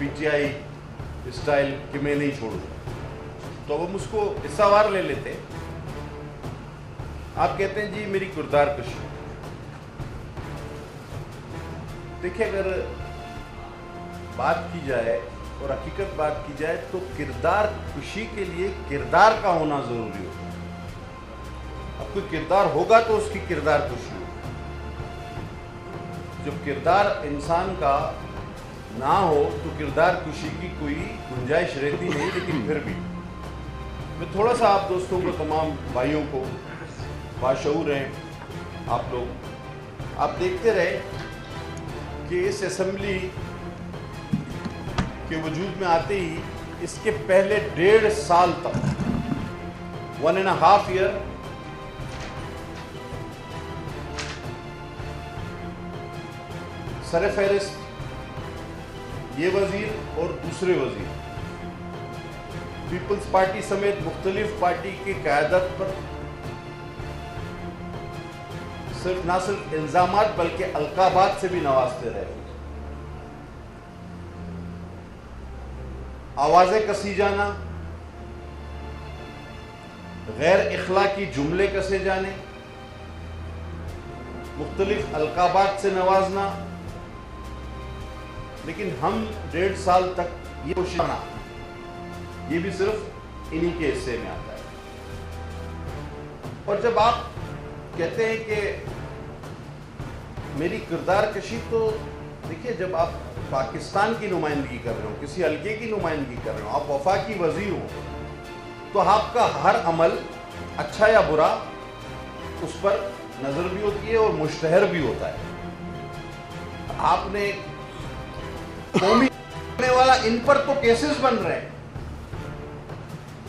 PTI style कि मैं नहीं छोड़ूंगा, तो अब हम उसको हिस्सावार ले लेते हैं। आप कहते हैं जी मेरी किरदार कशी। देखिए, अगर बात की जाए और हकीकत बात की जाए तो किरदार खुशी के लिए किरदार का होना जरूरी होता है। अब कोई किरदार होगा तो उसकी किरदार खुशी होगी। जब किरदार इंसान का ना हो तो किरदार खुशी की कोई गुंजाइश रहती नहीं। लेकिन फिर भी मैं थोड़ा सा आप दोस्तों को, तमाम भाइयों को, बाशऊर हैं आप लोग, आप देखते रहे कि इस असेंबली के वजूद में आते ही इसके पहले 1.5 साल तक, 1.5 ईयर, सर फहरिस्त ये वजीर और दूसरे वजीर पीपल्स पार्टी समेत मुख्तलिफ पार्टी की क़यादत पर सिर्फ ना सिर्फ इल्जामात बल्कि अलकाबात से भी नवाजते रहे। आवाजें कसी जाना, गैर इखलाकी जुमले कसे जाने, मुख्तलिफ अलकाबात से नवाजना। लेकिन हम 1.5 साल तक ये कोशिश करना, ये भी सिर्फ इन्हीं के हिस्से में आता है। और जब आप कहते हैं कि मेरी किरदार कशी, तो देखिए, जब आप पाकिस्तान की नुमाइंदगी कर रहे हो, किसी हल्के की नुमाइंदगी कर रहे हो, आप वफाकी वजीर हो, तो आपका हर अमल अच्छा या बुरा उस पर नजर भी होती है और मुश्तहर भी होता है। आपने कौमी करने वाला, इन पर तो केसेस बन रहे हैं।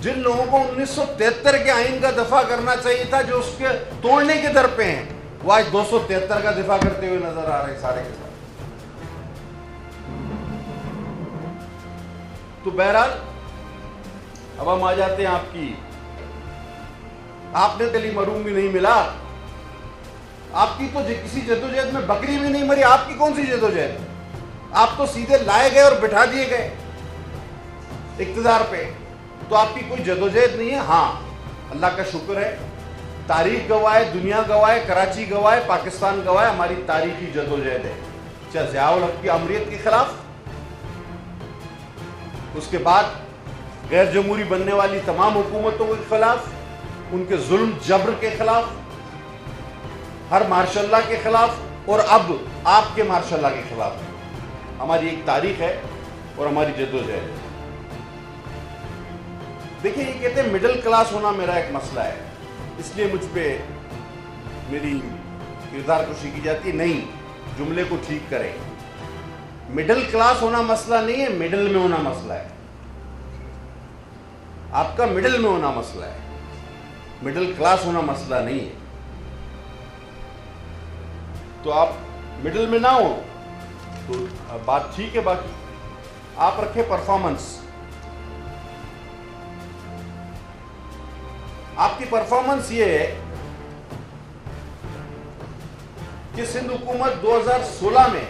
जिन लोगों को 1973 के आइन का दफा करना चाहिए था, जो उसके तोड़ने के दर पे हैं, वो आज 273 का दिफा करते हुए नजर आ रहे हैं सारे के सारे। तो बहरहाल अब हम आ जाते हैं आपने तली मरूम भी नहीं मिला, आपकी तो किसी जद्दोजहद में बकरी भी नहीं मरी, आपकी कौन सी जद्दोजहद? आप तो सीधे लाए गए और बिठा दिए गए इक्तदार पे, तो आपकी कोई जद्दोजहद नहीं है। हाँ, अल्लाह का शुक्र है, तारीख गवाह है, दुनिया गवाह है, कराची गवाह है, पाकिस्तान गवाह है, हमारी तारीखी जद्दोजहद है। चाहे ज़ियाउल हक की अमरीत के खिलाफ, उसके बाद गैर जमहूरी बनने वाली तमाम हुकूमतों के खिलाफ, उनके जुल्म जबर के खिलाफ, हर मार्शल्ला के खिलाफ, और अब आपके मार्शल्ला के खिलाफ हमारी एक तारीख है और हमारी जद्दोजहद है। देखिए, ये कहते हैं मिडिल क्लास होना मेरा एक मसला है, इसलिए मुझ पे मेरी किरदार कुशी की जाती है। नहीं, जुमले को ठीक करें। मिडिल क्लास होना मसला नहीं है, मिडिल में होना मसला है। आपका मिडिल में होना मसला है, मिडिल क्लास होना मसला नहीं है। तो आप मिडिल में ना हो तो बात ठीक है। बाकी आप रखें परफॉर्मेंस। आपकी परफॉर्मेंस ये है कि सिंध हुकूमत 2016 में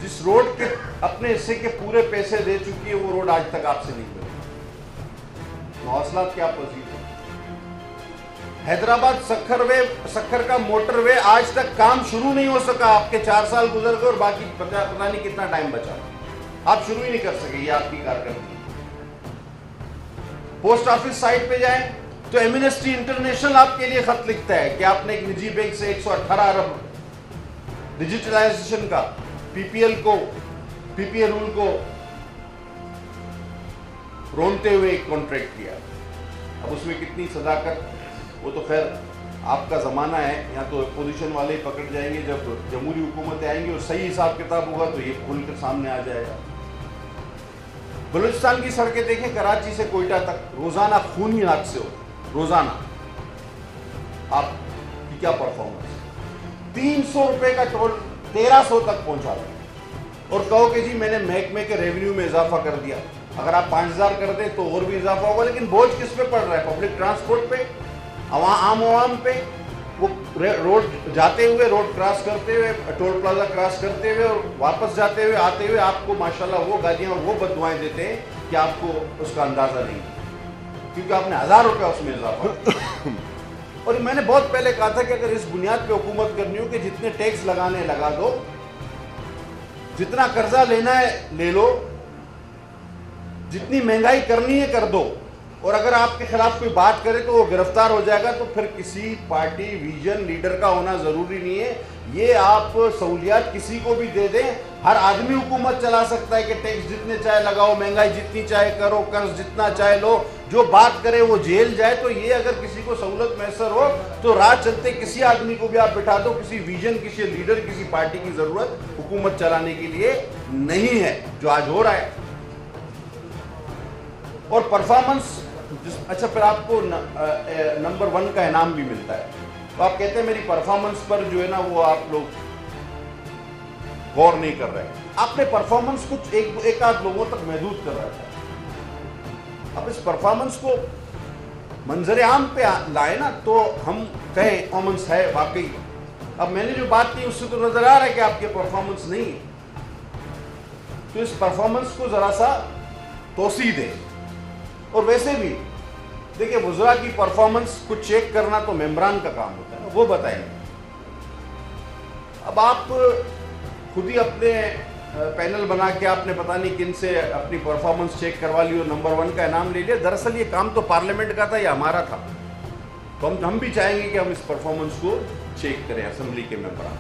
जिस रोड के अपने हिस्से के पूरे पैसे दे चुकी है, वो रोड आज तक आपसे नहीं मिली। मौसलात क्या वजीर है। हैदराबाद सक्खर का मोटरवे आज तक काम शुरू नहीं हो सका। आपके 4 साल गुजर गए और बाकी पता नहीं कितना टाइम बचा, आप शुरू ही नहीं कर सके। ये आपकी कारकर्दगी। पोस्ट ऑफिस साइट पे जाएं तो एमनेस्टी इंटरनेशनल आपके लिए खत लिखता है कि आपने एक निजी बैंक से 118 अरब डिजिटलाइजेशन का पीपीए रूल को रोनते हुए एक कॉन्ट्रैक्ट किया। अब उसमें कितनी सदाकत, वो तो खैर आपका ज़माना है, यहाँ तो अपोजिशन वाले ही पकड़ जाएंगे। जब जमहूरी हुकूमतें आएंगी और सही हिसाब किताब होगा तो ये खुल कर सामने आ जाएगा। बलूचिस्तान की सड़कें देखें, कराची से कोयटा तक रोज़ाना खूनी हादसे होते, रोज़ाना। आपकी क्या परफॉर्मेंस? 300 रुपये का टोल 1300 तक पहुँचा दें और कहो कि जी मैंने महकमे के रेवेन्यू में इजाफा कर दिया। अगर आप 5000 कर दें तो और भी इजाफा होगा, लेकिन बोझ किस पे पड़ रहा है? पब्लिक ट्रांसपोर्ट पे, आम पे, वो रोड जाते हुए, रोड क्रॉस करते हुए, टोल प्लाजा क्रॉस करते हुए और वापस जाते हुए, आते हुए आपको माशाल्लाह वो गालियाँ और वो बददुआएं देते हैं कि आपको उसका अंदाज़ा नहीं, क्योंकि आपने 1000 रुपया उसमें इजाफा। और मैंने बहुत पहले कहा था कि अगर इस बुनियाद पे हुकूमत करनी हो कि जितने टैक्स लगाने लगा दो, जितना कर्जा लेना है ले लो, जितनी महंगाई करनी है कर दो, और अगर आपके खिलाफ कोई बात करे तो वो गिरफ्तार हो जाएगा। तो फिर किसी पार्टी विजन लीडर का होना जरूरी नहीं है, ये आप सहूलियात किसी को भी दे दें, हर आदमी हुकूमत चला सकता है कि टैक्स जितने चाहे लगाओ, महंगाई जितनी चाहे करो, कर्ज जितना चाहे लो, जो बात करे वो जेल जाए। तो ये अगर किसी को सहूलत मैसर हो तो राह चलते किसी आदमी को भी आप बिठा दो, किसी विजन, किसी लीडर, किसी पार्टी की जरूरत हुकूमत चलाने के लिए नहीं है, जो आज हो रहा है। और परफॉर्मेंस, अच्छा फिर आपको नंबर 1 का इनाम भी मिलता है, तो आप कहते हैं मेरी परफॉर्मेंस पर जो है ना वो आप लोग गौर नहीं कर रहे हैं। आपने परफॉर्मेंस कुछ एक आध लोगों तक महदूद कर रहा था, अब इस परफॉर्मेंस को मंजर आम पे लाए ना तो हम कहें परफॉर्मेंस है वाकई। अब मैंने जो बात की उससे तो नजर आ रहा है कि आपकी परफॉर्मेंस नहीं है, तो इस परफॉर्मेंस को जरा सा तोसी दें। और वैसे भी देखिए, वज़रा की परफॉर्मेंस को चेक करना तो मेंबरान का काम होता है, वो बताएंगे। अब आप खुद ही अपने पैनल बना के आपने पता नहीं किन से अपनी परफॉर्मेंस चेक करवा ली और नंबर 1 का इनाम ले लिया। दरअसल ये काम तो पार्लियामेंट का था या हमारा था, तो हम भी चाहेंगे कि हम इस परफॉर्मेंस को चेक करें असेंबली के मेंबरान,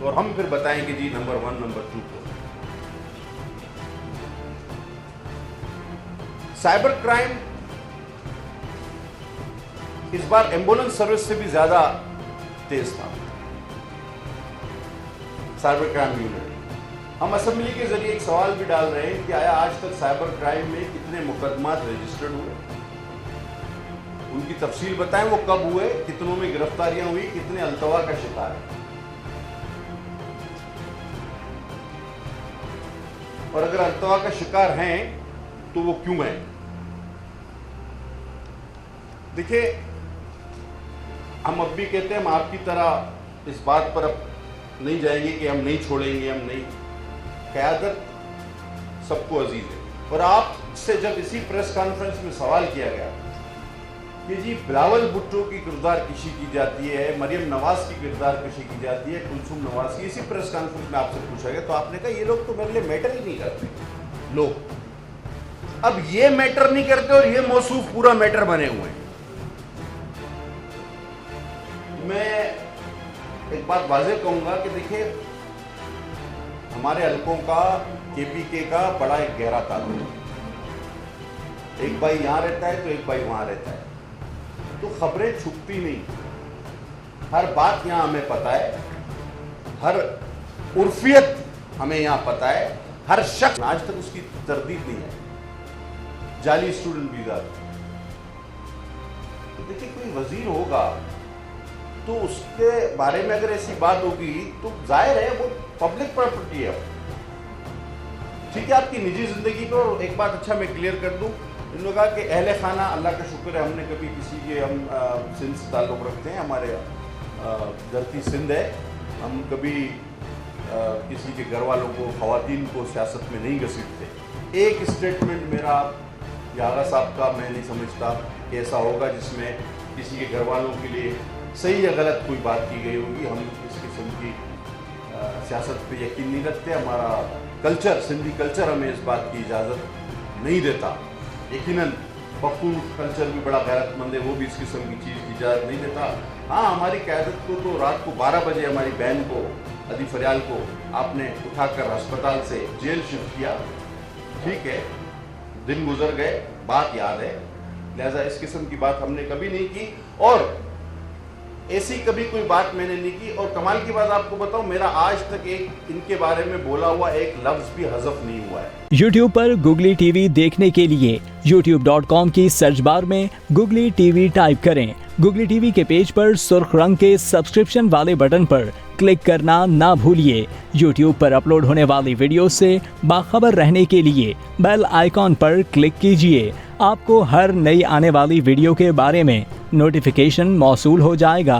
और हम फिर बताएं कि जी नंबर 1 नंबर 2 को। साइबर क्राइम इस बार एम्बुलेंस सर्विस से भी ज्यादा तेज था, साइबर क्राइम यूनिट। हम असेंबली के जरिए एक सवाल भी डाल रहे हैं कि आया आज तक साइबर क्राइम में कितने मुकदमात रजिस्टर्ड हुए, उनकी तफसील बताएं, वो कब हुए, कितनों में गिरफ्तारियां हुई, कितने अल्तवा का शिकार है, और अगर अल्तवा का शिकार हैं तो वो क्यों हैं। देखिए, हम अब भी कहते हैं हम आपकी तरह इस बात पर अब नहीं जाएंगे कि हम नहीं छोड़ेंगे, हम नहीं, क़यादत सबको अजीज है। और आपसे जब इसी प्रेस कॉन्फ्रेंस में सवाल किया गया कि जी बिलावल भुट्टो की किरदार कशी की जाती है, मरियम नवाज की किरदार कशी की जाती है, कुलसुम नवाज की, इसी प्रेस कॉन्फ्रेंस में आपसे पूछा गया, तो आपने कहा ये लोग तो मेरे लिए मैटर ही नहीं करते लोग। अब ये मैटर नहीं करते और ये मौसूफ पूरा मैटर बने हुए हैं। मैं एक बात वाज़ेह कहूंगा कि देखिए, हमारे हलकों का, केपीके का बड़ा एक गहरा ताल्लुक है। एक भाई यहां रहता है तो एक भाई वहां रहता है, तो खबरें छुपती नहीं, हर बात यहां हमें पता है, हर उर्फियत हमें यहां पता है, हर शख्स, आज तक उसकी तरदीद नहीं है। जाली स्टूडेंट वीजा, तो देखिए कोई वजीर होगा तो उसके बारे में अगर ऐसी बात होगी तो जाहिर है वो पब्लिक प्रॉपर्टी है, ठीक है, आपकी निजी जिंदगी को। एक बात अच्छा मैं क्लियर कर दूं, इन लोगों का कि अहले खाना, अल्लाह का शुक्र है, हमने कभी किसी के, हम सिंध से ताल्लुक़ रखते हैं, हमारे धरती सिंध है, हम कभी किसी के घर वालों को, ख़वातीन को सियासत में नहीं घसीटते। एक स्टेटमेंट मेरा या आगा साहब का मैं नहीं समझता कि ऐसा होगा जिसमें किसी के घर वालों के लिए सही या गलत कोई बात की गई होगी। हम इस किस्म की सियासत पे यकीन नहीं रखते, हमारा कल्चर, सिंधी कल्चर हमें इस बात की इजाज़त नहीं देता। यकीनन पख्तून कल्चर भी बड़ा गैरतमंद है, वो भी इस किस्म की चीज़ की इजाज़त नहीं देता। हाँ, हमारी क़यादत को तो रात को 12 बजे हमारी बहन को, अदी फरियाल को आपने उठाकर अस्पताल से जेल शिफ्ट किया, ठीक है, दिन गुजर गए, बात याद है, लिहाजा इस किस्म की बात हमने कभी नहीं की और ऐसी कभी कोई बात मैंने नहीं की। और कमाल की बात आपको बताऊं, मेरा आज तक एक इनके बारे में बोला हुआ एक लफ्ज भी हज़फ नहीं हुआ है। YouTube पर गुगली टीवी देखने के लिए youtube.com की सर्च बार में गुगली टीवी टाइप करें। गुगली टीवी के पेज पर सुर्ख रंग के सब्सक्रिप्शन वाले बटन पर क्लिक करना ना भूलिए। YouTube पर अपलोड होने वाली वीडियो से बाखबर रहने के लिए बेल आइकॉन पर क्लिक कीजिए। आपको हर नई आने वाली वीडियो के बारे में नोटिफिकेशन मौसूल हो जाएगा।